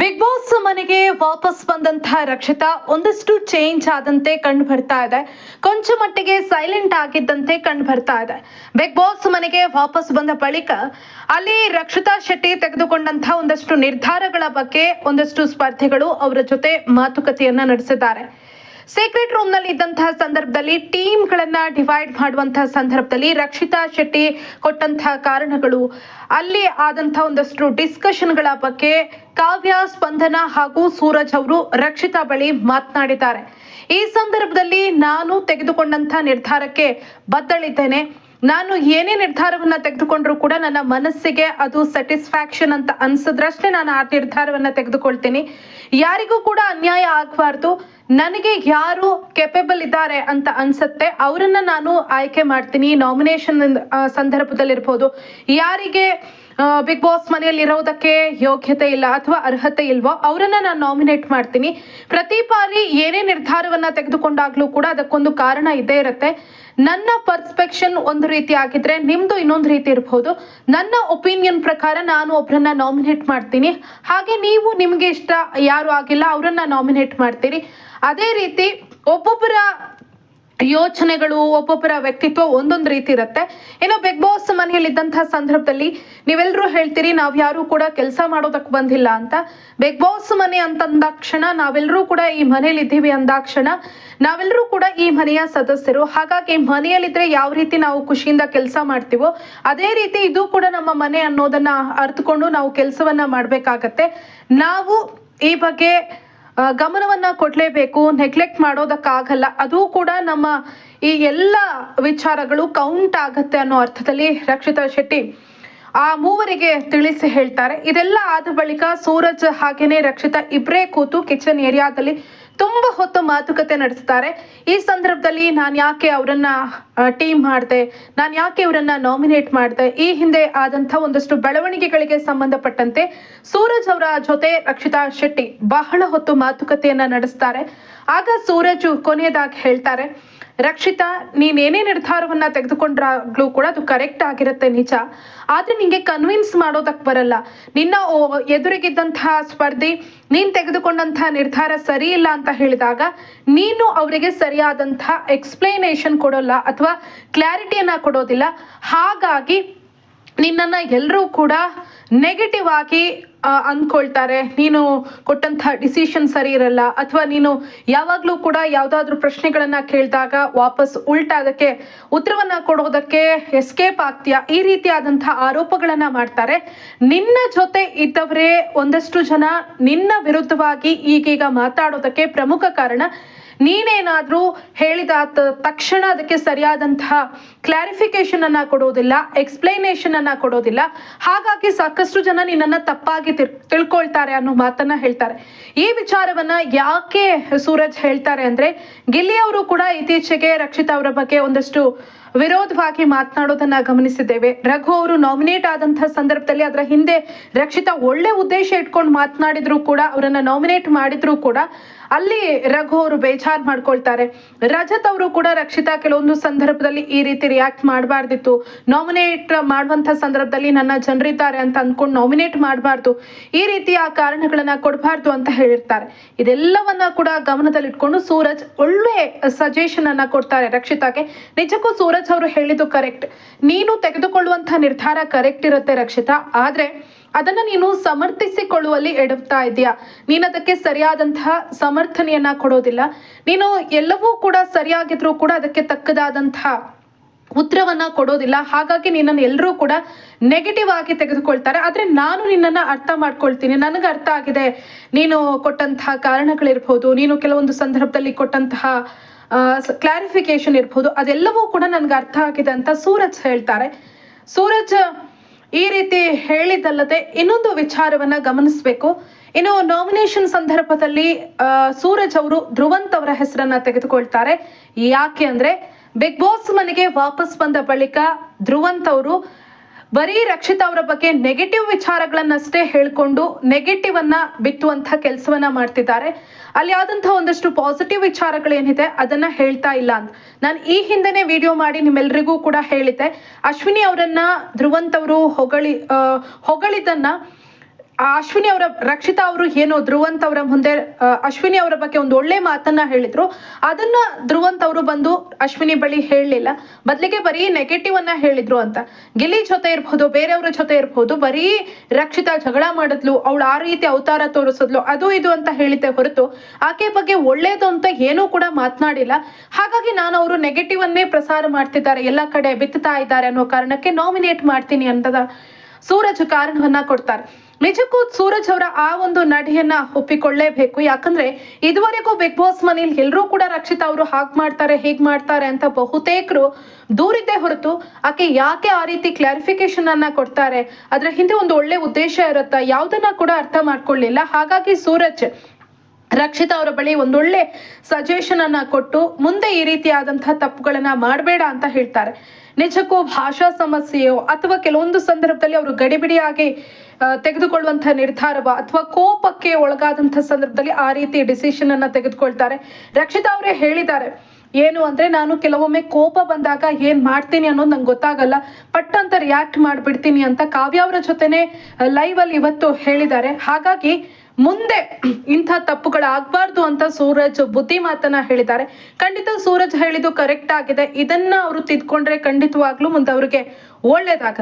Big boss ಮನೆಗೆ ವಾಪಸ್ ಬಂದಂತಹ ರಕ್ಷಿತಾ ಒಂದಷ್ಟು ಚೇಂಜ್ ಆದಂತೆ ಕಂಡು ಬರ್ತಾ ಇದೆ. ಕೊಂಚ ಮಟ್ಟಿಗೆ ಸೈಲೆಂಟ್ ಆಗಿದ್ದಂತೆ ಕಂಡು ಬರ್ತಾ ಇದೆ. ಬಿಗ್ ಬಾಸ್ ಮನೆಗೆ ವಾಪಸ್ ಬಂದ ಬಳಿಕ ಅಲ್ಲಿ ರಕ್ಷಿತಾ ಶೆಟ್ಟಿ ತೆಗೆದುಕೊಂಡಂತಹ ಒಂದಷ್ಟು ನಿರ್ಧಾರಗಳ ಬಗ್ಗೆ ಒಂದಷ್ಟು ಸ್ಪರ್ಧಿಗಳು ಅವರ ಜೊತೆ ಮಾತುಕತೆಯನ್ನ ನಡೆಸಿದ್ದಾರೆ. ಸೀಕ್ರೆಟ್ ರೂಮ್ ನಲ್ಲಿ ಇದ್ದಂತಹ ಸಂದರ್ಭದಲ್ಲಿ ಟೀಮ್ ಗಳನ್ನ ಡಿವೈಡ್ ಮಾಡುವಂತಹ ಸಂದರ್ಭದಲ್ಲಿ ರಕ್ಷಿತಾ ಶೆಟ್ಟಿ ಕೊಟ್ಟಂತಹ ಕಾರಣಗಳು, ಅಲ್ಲಿ ಆದಂತಹ ಒಂದಷ್ಟು ಡಿಸ್ಕಷನ್ ಗಳ ಬಗ್ಗೆ ಕಾವ್ಯ, ಸ್ಪಂದನ ಹಾಗೂ ಸೂರಜ್ ಅವರು ರಕ್ಷಿತಾ ಬಳಿ ಮಾತನಾಡಿದ್ದಾರೆ. ಈ ಸಂದರ್ಭದಲ್ಲಿ ನಾನು ತೆಗೆದುಕೊಂಡಂತಹ ನಿರ್ಧಾರಕ್ಕೆ ಬದ್ಧಳಿದ್ದೇನೆ. ನಾನು ಏನೇ ನಿರ್ಧಾರವನ್ನ ತೆಗೆದುಕೊಂಡ್ರು ಕೂಡ ನನ್ನ ಮನಸ್ಸಿಗೆ ಅದು ಸ್ಯಾಟಿಸ್ಫ್ಯಾಕ್ಷನ್ ಅಂತ ಅನ್ಸಿದ್ರಷ್ಟೇ ನಾನು ಆ ನಿರ್ಧಾರವನ್ನ ತೆಗೆದುಕೊಳ್ತೀನಿ. ಯಾರಿಗೂ ಕೂಡ ಅನ್ಯಾಯ ಆಗಬಾರ್ದು. ನನಗೆ ಯಾರು ಕೆಪೇಬಲ್ ಇದ್ದಾರೆ ಅಂತ ಅನ್ಸುತ್ತೆ ಅವರನ್ನ ನಾನು ಆಯ್ಕೆ ಮಾಡ್ತೀನಿ. ನಾಮಿನೇಷನ್ ಸಂದರ್ಭದಲ್ಲಿ ಇರ್ಬೋದು, ಯಾರಿಗೆ ಬಿಗ್ ಬಾಸ್ ಮನೆಯಲ್ಲಿ ಇರೋದಕ್ಕೆ ಯೋಗ್ಯತೆ ಇಲ್ಲ ಅಥವಾ ಅರ್ಹತೆ ಇಲ್ವೋ ಅವರನ್ನ ನಾನು ನಾಮಿನೇಟ್ ಮಾಡ್ತೀನಿ. ಪ್ರತಿ ಬಾರಿ ಏನೇ ನಿರ್ಧಾರವನ್ನ ತೆಗೆದುಕೊಂಡಾಗ್ಲೂ ಕೂಡ ಅದಕ್ಕೊಂದು ಕಾರಣ ಇದ್ದೇ ಇರುತ್ತೆ. ನನ್ನ ಪರ್ಸ್ಪೆಕ್ಷನ್ ಒಂದು ರೀತಿ ಆಗಿದ್ರೆ ನಿಮ್ದು ಇನ್ನೊಂದು ರೀತಿ ಇರಬಹುದು. ನನ್ನ ಒಪಿನಿಯನ್ ಪ್ರಕಾರ ನಾನು ಒಬ್ಬರನ್ನ ನಾಮಿನೇಟ್ ಮಾಡ್ತೀನಿ. ಹಾಗೆ ನೀವು ನಿಮ್ಗೆ ಇಷ್ಟ ಯಾರು ಆಗಿಲ್ಲ ಅವರನ್ನ ನಾಮಿನೇಟ್ ಮಾಡ್ತೀರಿ. ಅದೇ ರೀತಿ ಒಬ್ಬೊಬ್ಬರ ಯೋಚನೆಗಳು, ಒಬ್ಬೊಬ್ಬರ ವ್ಯಕ್ತಿತ್ವ ಒಂದೊಂದು ರೀತಿ ಇರುತ್ತೆ. ಏನೋ ಬಿಗ್ ಬಾಸ್ ಮನೆಯಲ್ಲಿ ಇದ್ದಂತಹ ಸಂದರ್ಭದಲ್ಲಿ ನೀವೆಲ್ಲರೂ ಹೇಳ್ತೀರಿ ನಾವ್ ಯಾರು ಕೂಡ ಕೆಲಸ ಮಾಡೋದಕ್ಕೆ ಬಂದಿಲ್ಲ ಅಂತ. ಬಿಗ್ ಬಾಸ್ ಮನೆ ಅಂತಂದಾಕ್ಷಣ ನಾವೆಲ್ಲರೂ ಕೂಡ ಈ ಮನೇಲಿ ಇದ್ದೀವಿ ಅಂದಾಕ್ಷಣ ನಾವೆಲ್ಲರೂ ಕೂಡ ಈ ಮನೆಯ ಸದಸ್ಯರು. ಹಾಗಾಗಿ ಮನೆಯಲ್ಲಿದ್ರೆ ಯಾವ ರೀತಿ ನಾವು ಖುಷಿಯಿಂದ ಕೆಲಸ ಮಾಡ್ತೀವೋ ಅದೇ ರೀತಿ ಇದು ಕೂಡ ನಮ್ಮ ಮನೆ ಅನ್ನೋದನ್ನ ಅರ್ಥಕೊಂಡು ನಾವು ಕೆಲಸವನ್ನ ಮಾಡ್ಬೇಕಾಗತ್ತೆ. ನಾವು ಈ ಬಗ್ಗೆ ಗಮನವನ್ನ ಕೊಡ್ಲೇಬೇಕು, ನೆಗ್ಲೆಕ್ಟ್ ಮಾಡೋದಕ್ಕಾಗಲ್ಲ. ಅದು ಕೂಡ ನಮ್ಮ ಈ ಎಲ್ಲ ವಿಚಾರಗಳು ಕೌಂಟ್ ಆಗತ್ತೆ ಅನ್ನೋ ಅರ್ಥದಲ್ಲಿ ರಕ್ಷಿತಾ ಶೆಟ್ಟಿ ಆ ಮೂವರಿಗೆ ತಿಳಿಸಿ ಹೇಳ್ತಾರೆ. ಇದೆಲ್ಲ ಆದ ಬಳಿಕ ಸೂರಜ್ ಹಾಗೇನೆ ರಕ್ಷಿತಾ ಇಬ್ಬರೇ ಕೂತು ಕಿಚನ್ ಏರಿಯಾದಲ್ಲಿ ತುಂಬಾ ಹೊತ್ತು ಮಾತುಕತೆ ನಡೆಸ್ತಾರೆ. ಈ ಸಂದರ್ಭದಲ್ಲಿ ನಾನು ಯಾಕೆ ಅವರನ್ನ ಟೀಮ್ ಮಾಡಿದೆ, ನಾನು ಯಾಕೆ ಇವರನ್ನ ನಾಮಿನೇಟ್ ಮಾಡಿದೆ, ಈ ಹಿಂದೆ ಆದಂತಹ ಒಂದಷ್ಟು ಬೆಳವಣಿಗೆಗಳಿಗೆ ಸಂಬಂಧಪಟ್ಟಂತೆ ಸೂರಜ್ ಅವರ ಜೊತೆ ರಕ್ಷಿತಾ ಶೆಟ್ಟಿ ಬಹಳ ಹೊತ್ತು ಮಾತುಕತೆಯನ್ನ ನಡೆಸ್ತಾರೆ. ಆಗ ಸೂರಜ್ ಕೊನೆಯದಾಗಿ ಹೇಳ್ತಾರೆ, ರಕ್ಷಿತಾ ನೀನೇನೇ ನಿರ್ಧಾರವನ್ನ ತೆಗೆದುಕೊಂಡ್ರಾಗ್ಲೂ ಕೂಡ ಅದು ಕರೆಕ್ಟ್ ಆಗಿರುತ್ತೆ ನಿಜ, ಆದ್ರೆ ನಿಂಗೆ ಕನ್ವಿನ್ಸ್ ಮಾಡೋದಕ್ ಬರಲ್ಲ. ನಿನ್ನ ಎದುರಿಗಿದ್ದಂತಹ ಸ್ಪರ್ಧಿ ನೀನ್ ತೆಗೆದುಕೊಂಡಂತಹ ನಿರ್ಧಾರ ಸರಿ ಇಲ್ಲ ಅಂತ ಹೇಳಿದಾಗ ನೀನು ಅವರಿಗೆ ಸರಿಯಾದಂತಹ ಎಕ್ಸ್ಪ್ಲನೇಷನ್ ಕೊಡೋಲ್ಲ ಅಥವಾ ಕ್ಲಾರಿಟಿಯನ್ನ ಕೊಡೋದಿಲ್ಲ. ಹಾಗಾಗಿ ನಿನ್ನನ್ನ ಎಲ್ಲರೂ ಕೂಡ ನೆಗೆಟಿವ್ ಆಗಿ ಅಂದ್ಕೊಳ್ತಾರೆ. ನೀನು ಕೊಟ್ಟಂತಹ ಡಿಸಿಷನ್ ಸರಿ ಇರಲ್ಲ, ಅಥವಾ ನೀನು ಯಾವಾಗ್ಲೂ ಕೂಡ ಯಾವ್ದಾದ್ರು ಪ್ರಶ್ನೆಗಳನ್ನ ಕೇಳಿದಾಗ ವಾಪಸ್ ಉಲ್ಟಾ ಅದಕ್ಕೆ ಉತ್ತರವನ್ನ ಕೊಡೋದಕ್ಕೆ ಎಸ್ಕೇಪ್ ಆಗ್ತೀಯಾ, ಈ ರೀತಿಯಾದಂತಹ ಆರೋಪಗಳನ್ನ ಮಾಡ್ತಾರೆ. ನಿನ್ನ ಜೊತೆ ಇದ್ದವರೇ ಒಂದಷ್ಟು ಜನ ನಿನ್ನ ವಿರುದ್ಧವಾಗಿ ಈಗೀಗ ಮಾತಾಡೋದಕ್ಕೆ ಪ್ರಮುಖ ಕಾರಣ ನೀನೇನಾದ್ರೂ ಹೇಳಿದ ತಕ್ಷಣ ಅದಕ್ಕೆ ಸರಿಯಾದಂತಹ ಕ್ಲಾರಿಫಿಕೇಶನ್ ಅನ್ನ ಕೊಡೋದಿಲ್ಲ, ಎಕ್ಸ್ಪ್ಲನೇಷನ್ ಅನ್ನ ಕೊಡೋದಿಲ್ಲ. ಹಾಗಾಗಿ ಸಾಕಷ್ಟು ಜನ ನಿನ್ನನ್ನ ತಪ್ಪಾಗಿ ತಿಳ್ಕೊಳ್ತಾರೆ ಅನ್ನೋ ಮಾತನ್ನ ಹೇಳ್ತಾರೆ. ಈ ವಿಚಾರವನ್ನ ಯಾಕೆ ಸೂರಜ್ ಹೇಳ್ತಾರೆ ಅಂದ್ರೆ, ಗಿಲ್ಲಿ ಅವರು ಕೂಡ ಇತ್ತೀಚೆಗೆ ರಕ್ಷಿತಾ ಅವರ ಬಗ್ಗೆ ಒಂದಷ್ಟು ವಿರೋಧವಾಗಿ ಮಾತನಾಡೋದನ್ನ ಗಮನಿಸಿದ್ದೇವೆ. ರಘು ಅವರು ನಾಮಿನೇಟ್ ಆದಂತಹ ಸಂದರ್ಭದಲ್ಲಿ ಅದರ ಹಿಂದೆ ರಕ್ಷಿತಾ ಒಳ್ಳೆ ಉದ್ದೇಶ ಇಟ್ಕೊಂಡು ಮಾತನಾಡಿದ್ರು ಕೂಡ, ಅವರನ್ನ ನಾಮಿನೇಟ್ ಮಾಡಿದ್ರು ಕೂಡ ಅಲ್ಲಿ ರಘು ಅವರು ಬೇಜಾರ್ ಮಾಡ್ಕೊಳ್ತಾರೆ. ರಜತ್ ಅವರು ಕೂಡ ರಕ್ಷಿತಾ ಕೆಲವೊಂದು ಸಂದರ್ಭದಲ್ಲಿ ಈ ರೀತಿ ರಿಯಾಕ್ಟ್ ಮಾಡಬಾರ್ದಿತ್ತು, ನಾಮಿನೇಟ್ ಮಾಡುವಂತ ಸಂದರ್ಭದಲ್ಲಿ ನನ್ನ ಜನರಿದ್ದಾರೆ ಅಂತ ಅಂದ್ಕೊಂಡು ನಾಮಿನೇಟ್ ಮಾಡಬಾರ್ದು, ಈ ರೀತಿಯ ಕಾರಣಗಳನ್ನ ಕೊಡಬಾರ್ದು ಅಂತ ಹೇಳಿರ್ತಾರೆ. ಇದೆಲ್ಲವನ್ನ ಕೂಡ ಗಮನದಲ್ಲಿಟ್ಕೊಂಡು ಸೂರಜ್ ಒಳ್ಳೆ ಸಜೆಷನ್ ಅನ್ನ ಕೊಡ್ತಾರೆ ರಕ್ಷಿತಾಗೆ. ನಿಜಕ್ಕೂ ಸೂರಜ್ ಅವರು ಹೇಳಿದ್ದು ಕರೆಕ್ಟ್. ನೀನು ತೆಗೆದುಕೊಳ್ಳುವಂತಹ ನಿರ್ಧಾರ ಕರೆಕ್ಟ್ ಇರುತ್ತೆ ರಕ್ಷಿತಾ, ಆದ್ರೆ ಅದನ್ನ ನೀನು ಸಮರ್ಥಿಸಿಕೊಳ್ಳುವಲ್ಲಿ ಎಡವ್ತಾ ಇದೆಯಾ. ನೀನು ಅದಕ್ಕೆ ಸರಿಯಾದಂತಹ ಸಮರ್ಥನೆಯನ್ನ ಕೊಡೋದಿಲ್ಲ. ನೀನು ಎಲ್ಲವೂ ಕೂಡ ಸರಿಯಾಗಿದ್ರು ಕೂಡ ಅದಕ್ಕೆ ತಕ್ಕದಾದಂತಹ ಉತ್ತರವನ್ನ ಕೊಡೋದಿಲ್ಲ. ಹಾಗಾಗಿ ನಿನ್ನನ್ನು ಎಲ್ಲರೂ ಕೂಡ ನೆಗೆಟಿವ್ ಆಗಿ ತೆಗೆದುಕೊಳ್ತಾರೆ. ಆದ್ರೆ ನಾನು ನಿನ್ನನ್ನ ಅರ್ಥ ಮಾಡ್ಕೊಳ್ತೀನಿ, ನನಗೆ ಅರ್ಥ ಆಗಿದೆ ನೀನು ಕೊಟ್ಟಂತಹ ಕಾರಣಗಳಿರ್ಬೋದು, ನೀನು ಕೆಲವೊಂದು ಸಂದರ್ಭದಲ್ಲಿ ಕೊಟ್ಟಂತಹ ಕ್ಲಾರಿಫಿಕೇಶನ್ ಇರ್ಬೋದು, ಅದೆಲ್ಲವೂ ಕೂಡ ನನ್ಗೆ ಅರ್ಥ ಆಗಿದೆ ಅಂತ ಸೂರಜ್ ಹೇಳ್ತಾರೆ. ಸೂರಜ್ ಈ ರೀತಿ ಹೇಳಿದ್ದಲ್ಲದೆ ಇನ್ನೊಂದು ವಿಚಾರವನ್ನ ಗಮನಿಸಬೇಕು. ಇನ್ನು ನಾಮಿನೇಷನ್ ಸಂದರ್ಭದಲ್ಲಿ ಸೂರಜ್ ಅವರು ಧ್ರುವಂತ್ ಅವರ ಹೆಸರನ್ನ ತೆಗೆದುಕೊಳ್ತಾರೆ. ಯಾಕೆ ಅಂದ್ರೆ ಬಿಗ್ ಬಾಸ್ ಮನೆಗೆ ವಾಪಸ್ ಬಂದ ಬಳಿಕ ಧ್ರುವಂತ್ ಅವರು ಬರೀ ರಕ್ಷಿತಾ ಅವರ ಬಗ್ಗೆ ನೆಗೆಟಿವ್ ವಿಚಾರಗಳನ್ನಷ್ಟೇ ಹೇಳ್ಕೊಂಡು ನೆಗೆಟಿವ್ ಅನ್ನ ಬಿತ್ತುವಂತಹ ಕೆಲಸವನ್ನ ಮಾಡ್ತಿದ್ದಾರೆ. ಅಲ್ಲಿ ಆದಂತಹ ಒಂದಷ್ಟು ಪಾಸಿಟಿವ್ ವಿಚಾರಗಳೇನಿದೆ ಅದನ್ನ ಹೇಳ್ತಾ ಇಲ್ಲ ಅಂತ ನಾನು ಈ ಹಿಂದೆನೆ ವಿಡಿಯೋ ಮಾಡಿ ನಿಮ್ಮೆಲ್ಲರಿಗೂ ಕೂಡ ಹೇಳಿದ್ದೆ. ಅಶ್ವಿನಿ ಅವರನ್ನ ಧ್ರುವಂತ್ ಅವರು ಹೊಗಳಿದ್ದನ್ನ ಅಶ್ವಿನಿ ಅವರ ರಕ್ಷಿತಾ ಅವರು ಏನು ಧ್ರುವಂತ್ ಅವರ ಮುಂದೆ ಅಶ್ವಿನಿ ಅವರ ಬಗ್ಗೆ ಒಂದು ಒಳ್ಳೆ ಮಾತನ್ನ ಹೇಳಿದ್ರು. ಅದನ್ನ ಧ್ರುವಂತ್ ಅವರು ಬಂದು ಅಶ್ವಿನಿ ಬಳಿ ಹೇಳಲಿಲ್ಲ, ಬದಲಿಗೆ ಬರೀ ನೆಗೆಟಿವ್ ಅನ್ನ ಹೇಳಿದ್ರು ಅಂತ. ಗಿಲ್ಲಿ ಜೊತೆ ಇರ್ಬೋದು, ಬೇರೆಯವ್ರ ಜೊತೆ ಇರ್ಬೋದು, ಬರೀ ರಕ್ಷಿತಾ ಜಗಳ ಮಾಡಿದ್ಲು, ಅವಳು ಆ ರೀತಿ ಅವತಾರ ತೋರಿಸಿದ್ಲು, ಅದು ಇದು ಅಂತ ಹೇಳಿದ್ದೆ ಹೊರತು ಆಕೆ ಬಗ್ಗೆ ಒಳ್ಳೇದು ಅಂತ ಏನೂ ಕೂಡ ಮಾತನಾಡಿಲ್ಲ. ಹಾಗಾಗಿ ನಾನು ಅವರು ನೆಗೆಟಿವ್ ಅನ್ನೇ ಪ್ರಸಾರ ಮಾಡ್ತಿದ್ದಾರೆ, ಎಲ್ಲ ಕಡೆ ಬಿತ್ತುತ್ತಾ ಇದ್ದಾರೆ ಅನ್ನೋ ಕಾರಣಕ್ಕೆ ನಾಮಿನೇಟ್ ಮಾಡ್ತೀನಿ ಅಂತ ಸೂರಜ್ ಕಾರಣವನ್ನ ಕೊಡ್ತಾರೆ. ನಿಜಕ್ಕೂ ಸೂರಜ್ ಅವರ ಆ ಒಂದು ನಡೆಯನ್ನ ಒಪ್ಪಿಕೊಳ್ಳೇಬೇಕು. ಯಾಕಂದ್ರೆ ಇದುವರೆಗೂ ಬಿಗ್ ಬಾಸ್ ಮನೇಲಿ ಎಲ್ಲರೂ ಕೂಡ ರಕ್ಷಿತಾ ಅವರು ಹಾಗ್ ಮಾಡ್ತಾರೆ ಹೀಗ್ ಮಾಡ್ತಾರೆ ಅಂತ ಬಹುತೇಕರು ದೂರಿದ್ದೇ ಹೊರತು ಆಕೆ ಯಾಕೆ ಆ ರೀತಿ ಕ್ಲಾರಿಫಿಕೇಶನ್ ಅನ್ನ ಕೊಡ್ತಾರೆ, ಅದ್ರ ಹಿಂದೆ ಒಂದು ಒಳ್ಳೆ ಉದ್ದೇಶ ಇರುತ್ತಾ, ಯಾವ್ದನ್ನ ಕೂಡ ಅರ್ಥ ಮಾಡ್ಕೊಳ್ಳಿಲ್ಲ. ಹಾಗಾಗಿ ಸೂರಜ್ ರಕ್ಷಿತಾ ಅವರ ಬಳಿ ಒಂದೊಳ್ಳೆ ಸಜೆಷನ್ ಅನ್ನ ಕೊಟ್ಟು ಮುಂದೆ ಈ ರೀತಿಯಾದಂತಹ ತಪ್ಪುಗಳನ್ನ ಮಾಡಬೇಡ ಅಂತ ಹೇಳ್ತಾರೆ. ನಿಜಕ್ಕೂ ಭಾಷಾ ಸಮಸ್ಯೆಯೋ ಅಥವಾ ಕೆಲವೊಂದು ಸಂದರ್ಭದಲ್ಲಿ ಅವರು ಗಡಿಬಿಡಿಯಾಗಿ ತೆಗೆದುಕೊಳ್ಳುವಂತಹ ನಿರ್ಧಾರವ ಅಥವಾ ಕೋಪಕ್ಕೆ ಒಳಗಾದಂತಹ ಸಂದರ್ಭದಲ್ಲಿ ಆ ರೀತಿ ಡಿಸಿಷನ್ ಅನ್ನ ತೆಗೆದುಕೊಳ್ತಾರೆ. ರಕ್ಷಿತಾ ಅವರೇ ಹೇಳಿದ್ದಾರೆ, ಏನು ಅಂದ್ರೆ ನಾನು ಕೆಲವೊಮ್ಮೆ ಕೋಪ ಬಂದಾಗ ಏನ್ ಮಾಡ್ತೀನಿ ಅನ್ನೋದು ನಂಗೆ ಗೊತ್ತಾಗಲ್ಲ, ಪಟ್ ಅಂತ ರಿಯಾಕ್ಟ್ ಮಾಡ್ಬಿಡ್ತೀನಿ ಅಂತ ಕಾವ್ಯ ಅವರ ಜೊತೆನೆ ಲೈವ್ ಅಲ್ಲಿ ಇವತ್ತು ಹೇಳಿದ್ದಾರೆ. ಹಾಗಾಗಿ ಮುಂದೆ ಇಂಥ ತಪ್ಪುಗಳಾಗಬಾರ್ದು ಅಂತ ಸೂರಜ್ ಬುದ್ಧಿ ಮಾತನ್ನ ಹೇಳಿದ್ದಾರೆ. ಖಂಡಿತ ಸೂರಜ್ ಹೇಳಿದ್ದು ಕರೆಕ್ಟ್ ಆಗಿದೆ. ಇದನ್ನ ಅವರು ತಿದ್ಕೊಂಡ್ರೆ ಖಂಡಿತವಾಗ್ಲೂ ಮುಂದೆ ಅವ್ರಿಗೆ ಒಳ್ಳೇದಾಗುತ್ತೆ.